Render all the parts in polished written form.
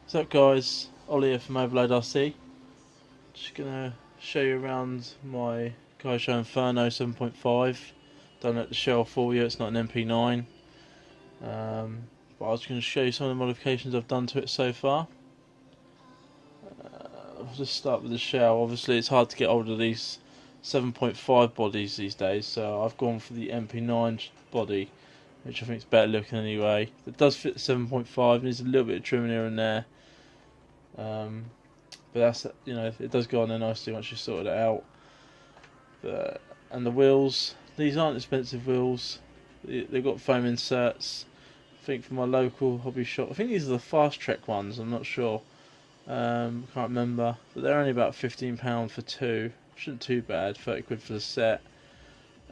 What's up guys, Ollie here from Overload RC. Just gonna show you around my kyosho Inferno 7.5. Done at the shell for you, it's not an MP9. But I was going to show you some of the modifications I've done to it so far. I'll just start with the shell. Obviously it's hard to get hold of these 7.5 bodies these days, so I've gone for the MP9 body, which I think is better looking anyway. It does fit the 7.5, needs a little bit of trimming here and there. But that's, it does go on there nicely once you sorted it out. And the wheels, these aren't expensive wheels. They've got foam inserts. I think from my local hobby shop. I think these are the Fast Trek ones. I'm not sure. Can't remember. But they're only about £15 for two. Shouldn't too bad. 30 quid for the set.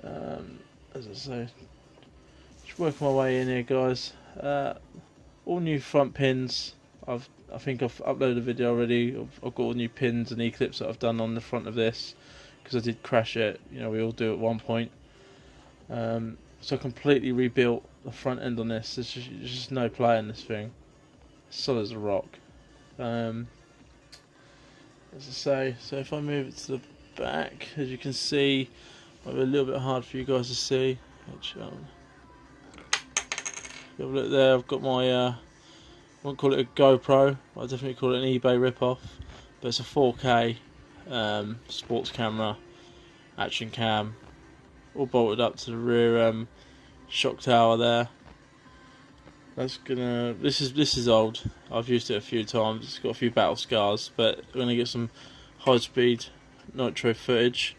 As I say, just working my way in here, guys. All new front pins. I think I've uploaded a video already. I've got all new pins and E-clips that I've done on the front of this because I did crash it. We all do at one point. So I completely rebuilt the front end on this. There's just no play in this thing. It's solid as a rock. As I say, so if I move it to the back, as you can see, might be a little bit hard for you guys to see. Have a look there. I've got my I won't call it a GoPro, I'll definitely call it an eBay rip-off, but it's a 4K sports camera, action cam, all bolted up to the rear shock tower there. This is old. I've used it a few times. It's got a few battle scars, but we're gonna get some high-speed nitro footage.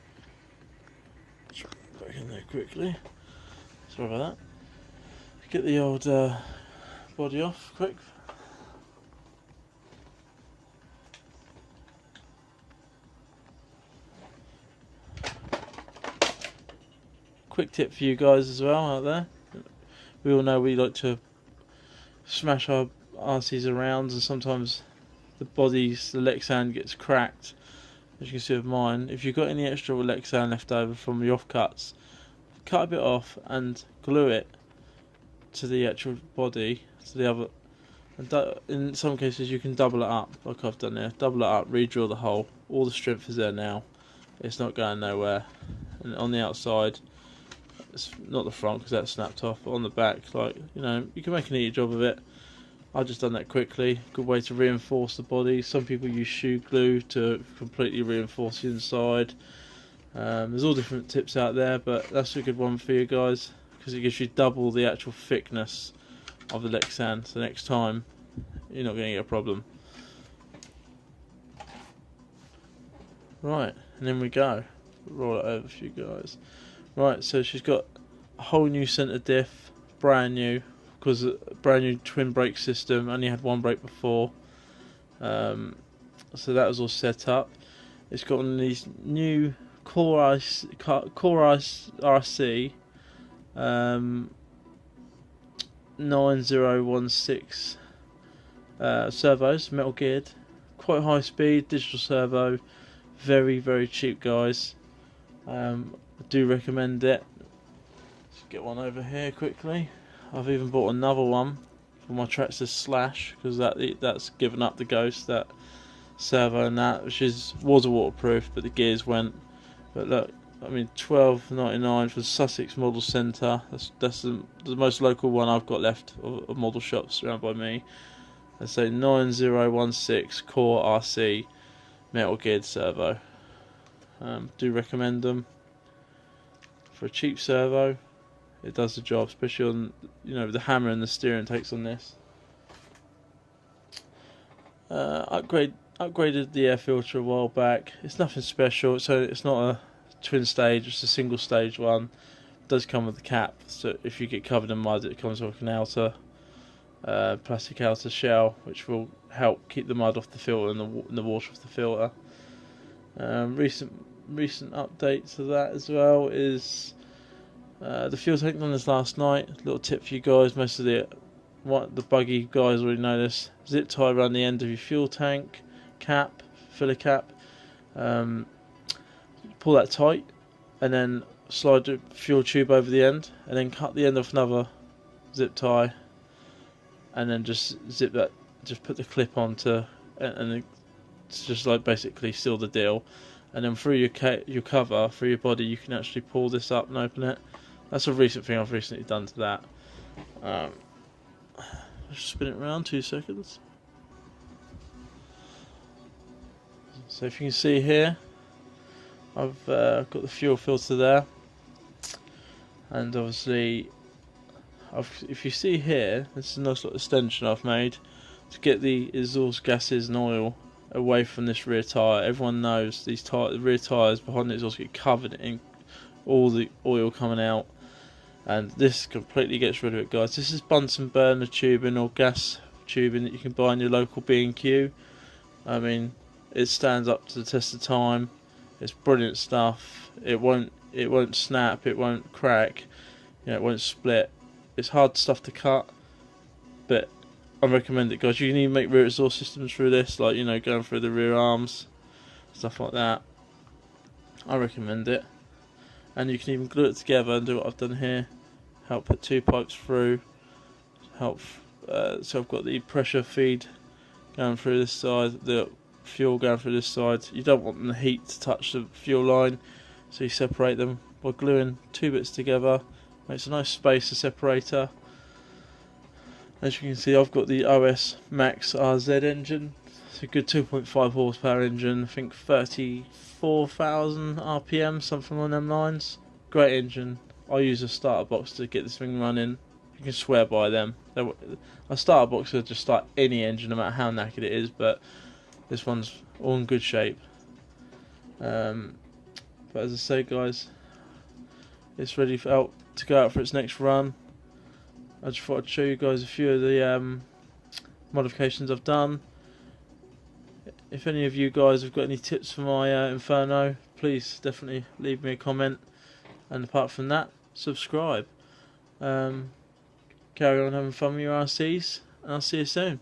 Back in there quickly. Sorry about that. Get the old body off quick. Quick tip for you guys as well out there. We all know we like to smash our RCs around, and sometimes the Lexan gets cracked. As you can see with mine, if you've got any extra Lexan left over from the offcuts, cut a bit off and glue it to the actual body, to the other. And in some cases you can double it up, like I've done there. Double it up, re-drill the hole. All the strength is there now. It's not going nowhere. And on the outside, it's not the front because that's snapped off, but on the back, you can make an easy job of it. I've just done that quickly. Good way to reinforce the body. Some people use shoe glue to completely reinforce the inside. There's all different tips out there, but that's a good one for you guys because it gives you double the actual thickness of the Lexan, so next time you're not going to get a problem. Right, and then we go. Roll it over for you guys. Right, so she's got a whole new centre diff, brand new, because a brand new twin brake system, only had one brake before. So that was all set up. It's got one of these new Core Ice RC 9016 servos, metal geared, quite high speed, digital servo, very, very cheap, guys. I do recommend it. Let's get one over here quickly. I've even bought another one for my Traxxas Slash because that's given up the ghost, that servo and that, which was waterproof, but the gears went. But look, I mean, £12.99 for the Sussex Model Centre. That's the most local one I've got left of model shops around by me. I say 9016 Core RC metal geared servo. Do recommend them. For a cheap servo, it does the job, especially on the hammer and the steering takes on this. Upgraded the air filter a while back. It's nothing special, so it's not a twin stage, it's a single stage one. It does come with the cap, so if you get covered in mud, it comes with an outer plastic outer shell, which will help keep the mud off the filter and the water off the filter. Recent update to that as well is the fuel tank done this last night. Little tip for you guys, most of the buggy guys already know this. Zip tie around the end of your fuel tank cap, filler cap. Pull that tight and then slide the fuel tube over the end and then cut the end off another zip tie and then just zip that just put the clip on and it's just like basically seal the deal. And then through your cover, through your body, you can actually pull this up and open it. That's a recent thing I've recently done to that. Just spin it around 2 seconds. So if you can see here, I've got the fuel filter there, and obviously, if you see here, this is a nice little extension I've made to get the exhaust gases and oil away from this rear tyre. Everyone knows the rear tyres behind the exhaust get covered in all the oil coming out, and this completely gets rid of it, guys. This is Bunsen burner tubing or gas tubing that you can buy in your local B&Q. I mean, it stands up to the test of time. It's brilliant stuff. It won't snap, it won't crack, it won't split. It's hard stuff to cut, but I recommend it, guys. You can even make rear exhaust systems through this, like, going through the rear arms, stuff like that. I recommend it. And you can even glue it together and do what I've done here. Help put 2 pipes through. So I've got the pressure feed going through this side, the fuel going through this side. You don't want the heat to touch the fuel line, so you separate them by gluing 2 bits together. Makes a nice spacer separator. As you can see, I've got the OS Max RZ engine. It's a good 2.5 horsepower engine. I think 34,000 RPM, something along them lines. Great engine. I use a starter box to get this thing running. You can swear by them. A starter box will just start any engine, no matter how knackered it is, but this one's all in good shape. But as I say, guys, it's ready to go out for its next run. I just thought I'd show you guys a few of the modifications I've done. If any of you guys have got any tips for my Inferno, please definitely leave me a comment. And apart from that, subscribe. Carry on having fun with your RCs, and I'll see you soon.